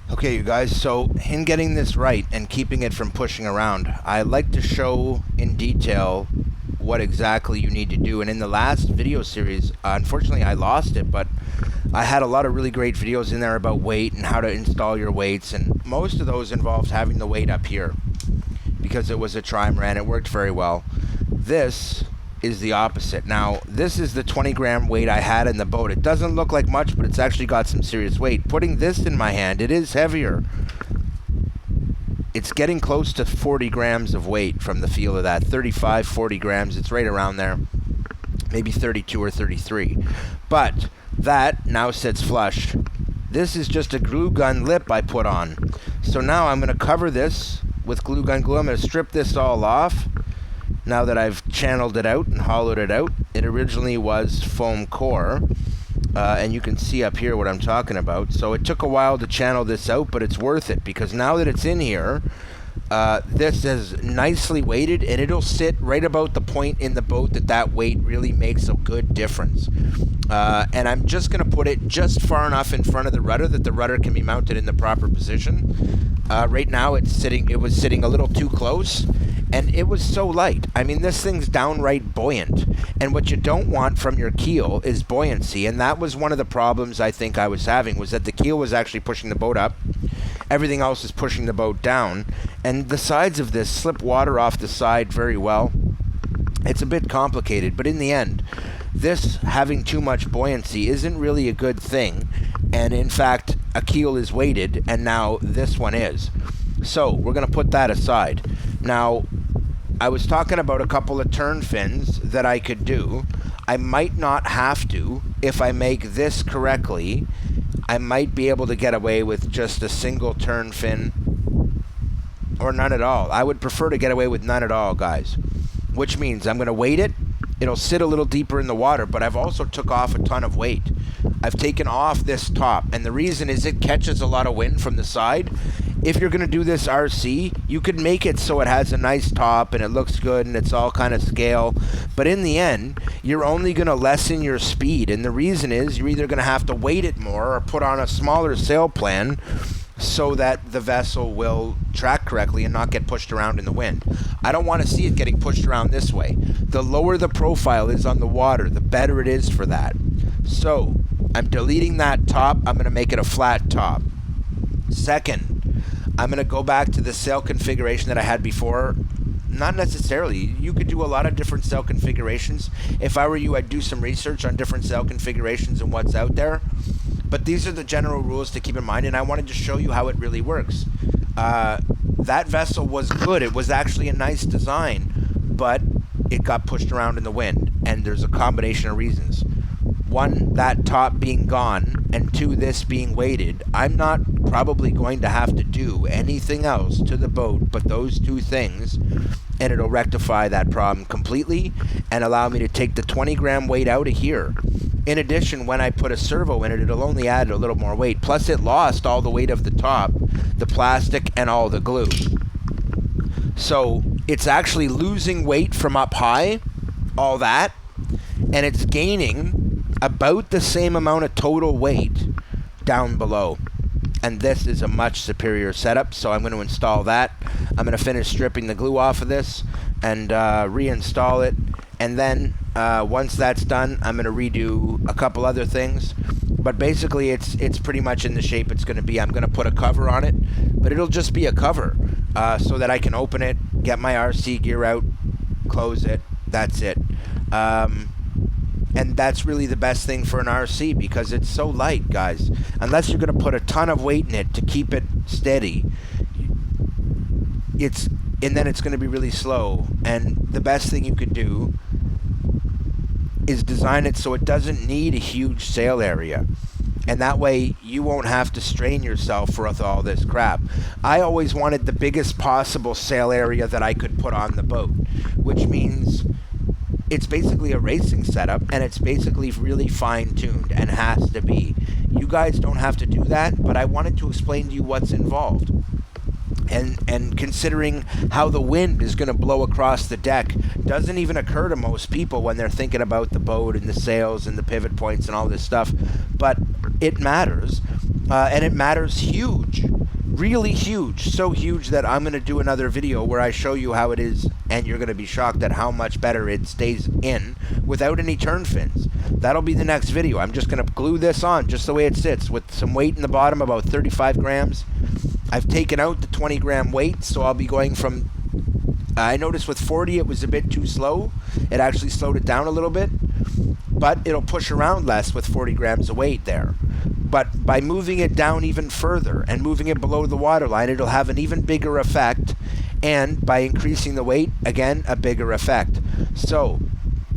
Okay, you guys, so in getting this right and keeping it from pushing around, I like to show in detail what exactly you need to do. And in the last video series, unfortunately I lost it, but I had a lot of really great videos in there about weight and how to install your weights, and most of those involved having the weight up here because it was a trimaran. It worked very well. This is the opposite. Now, this is the 20 gram weight I had in the boat. It doesn't look like much, but it's actually got some serious weight. Putting this in my hand, it is heavier. It's getting close to 40 grams of weight from the feel of that. 35, 40 grams. It's right around there. Maybe 32 or 33. But that now sits flush. This is just a glue gun lip I put on. So now I'm going to cover this with glue gun glue. I'm going to strip this all off. Now that I've channeled it out and hollowed it out, it originally was foam core, and you can see up here what I'm talking about. So it took a while to channel this out, but it's worth it because now that it's in here, this is nicely weighted, and it'll sit right about the point in the boat that weight really makes a good difference. And I'm just going to put it just far enough in front of the rudder that the rudder can be mounted in the proper position. Right now it was sitting a little too close, and it was so light. I mean, this thing's downright buoyant, and what you don't want from your keel is buoyancy, and that was one of the problems I think I was having, was that the keel was actually pushing the boat up. Everything else is pushing the boat down, and the sides of this slip water off the side very well. It's a bit complicated, but in the end, this having too much buoyancy isn't really a good thing, and in fact, a keel is weighted, and now this one is. So, we're going to put that aside. Now, I was talking about a couple of turn fins that I could do. I might not have to. If I make this correctly, I might be able to get away with just a single turn fin or none at all. I would prefer to get away with none at all, guys. Which means I'm going to weight it. It'll sit a little deeper in the water, but I've also took off a ton of weight. I've taken off this top, and the reason is it catches a lot of wind from the side. If you're going to do this RC, you could make it so it has a nice top and it looks good and it's all kind of scale. But in the end, you're only going to lessen your speed. And the reason is you're either going to have to weight it more or put on a smaller sail plan so that the vessel will track correctly and not get pushed around in the wind. I don't want to see it getting pushed around this way. The lower the profile is on the water, the better it is for that. So, I'm deleting that top. I'm going to make it a flat top. Second, I'm going to go back to the sail configuration that I had before. Not necessarily. You could do a lot of different sail configurations. If I were you, I'd do some research on different sail configurations and what's out there. But these are the general rules to keep in mind, and I wanted to show you how it really works. That vessel was good. It was actually a nice design, but it got pushed around in the wind, and there's a combination of reasons. One, that top being gone, and two, this being weighted. I'm not probably going to have to do anything else to the boat but those two things, and it'll rectify that problem completely and allow me to take the 20 gram weight out of here. In addition, when I put a servo in it, it'll only add a little more weight. Plus, it lost all the weight of the top, the plastic, and all the glue. So, it's actually losing weight from up high, all that, and it's gaining about the same amount of total weight down below. And this is a much superior setup, so I'm going to install that. I'm going to finish stripping the glue off of this and reinstall it. And then once that's done, I'm going to redo a couple other things. But basically, it's pretty much in the shape it's going to be. I'm going to put a cover on it, but it'll just be a cover so that I can open it, get my RC gear out, close it. That's it. And that's really the best thing for an RC because it's so light, guys. Unless you're going to put a ton of weight in it to keep it steady, and then it's going to be really slow. And the best thing you could do is design it so it doesn't need a huge sail area. And that way you won't have to strain yourself with all this crap. I always wanted the biggest possible sail area that I could put on the boat, which means it's basically a racing setup, and it's basically really fine-tuned and has to be. You guys don't have to do that, but I wanted to explain to you what's involved. And considering how the wind is going to blow across the deck doesn't even occur to most people when they're thinking about the boat and the sails and the pivot points and all this stuff. But it matters, and it matters huge. really huge, so huge that I'm going to do another video where I show you how it is, and you're going to be shocked at how much better it stays in without any turn fins. That'll be the next video. I'm just going to glue this on just the way it sits with some weight in the bottom, about 35 grams. I've taken out the 20 gram weight, so I'll be going from, I noticed with 40 it was a bit too slow. It actually slowed it down a little bit, but it'll push around less with 40 grams of weight there. But by moving it down even further and moving it below the waterline, it'll have an even bigger effect. And by increasing the weight, again, a bigger effect. So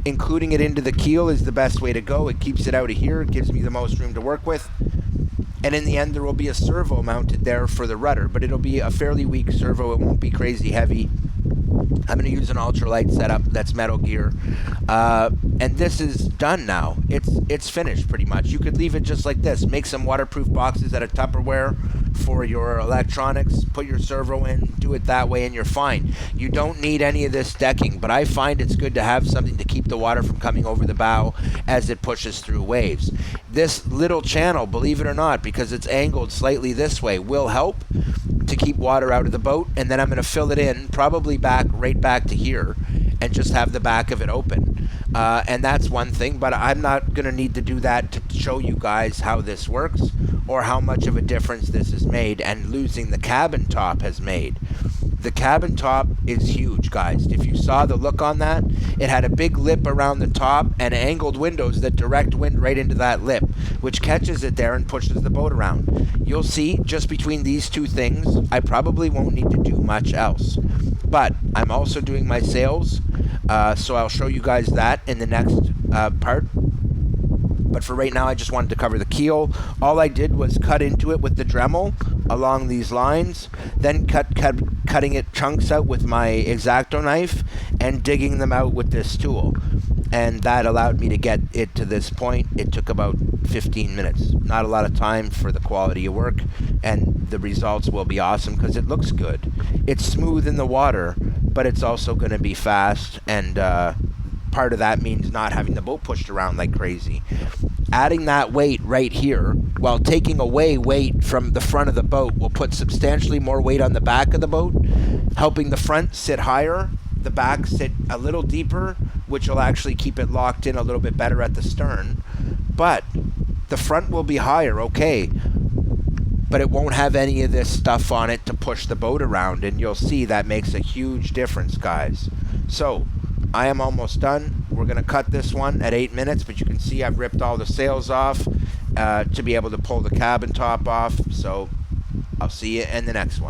including it into the keel is the best way to go. It keeps it out of here. It gives me the most room to work with. And in the end, there will be a servo mounted there for the rudder, but it'll be a fairly weak servo. It won't be crazy heavy. I'm going to use an ultralight setup that's Metal Gear. And this is done now. It's finished pretty much. You could leave it just like this. Make some waterproof boxes out of Tupperware for your electronics. Put your servo in. Do it that way and you're fine. You don't need any of this decking, but I find it's good to have something to keep the water from coming over the bow as it pushes through waves. This little channel, believe it or not, because it's angled slightly this way, will help to keep water out of the boat. And then I'm going to fill it in, probably right back to here, and just have the back of it open. And that's one thing, but I'm not going to need to do that to show you guys how this works or how much of a difference this has made and losing the cabin top has made. The cabin top is huge, guys. If you saw the look on that, it had a big lip around the top and angled windows that direct wind right into that lip, which catches it there and pushes the boat around. You'll see, just between these two things, I probably won't need to do much else. But I'm also doing my sails, so I'll show you guys that in the next part. But for right now, I just wanted to cover the keel. All I did was cut into it with the Dremel along these lines, then cutting it chunks out with my X-Acto knife and digging them out with this tool. And that allowed me to get it to this point. It took about 15 minutes. Not a lot of time for the quality of work, and the results will be awesome because it looks good. It's smooth in the water, but it's also going to be fast, and part of that means not having the boat pushed around like crazy. Adding that weight right here, while taking away weight from the front of the boat, will put substantially more weight on the back of the boat, helping the front sit higher, the back sit a little deeper, which will actually keep it locked in a little bit better at the stern. But the front will be higher, okay, but it won't have any of this stuff on it to push the boat around, and you'll see that makes a huge difference, guys. So I am almost done. We're going to cut this one at 8 minutes, but you can see I've ripped all the sails off to be able to pull the cabin top off. So I'll see you in the next one.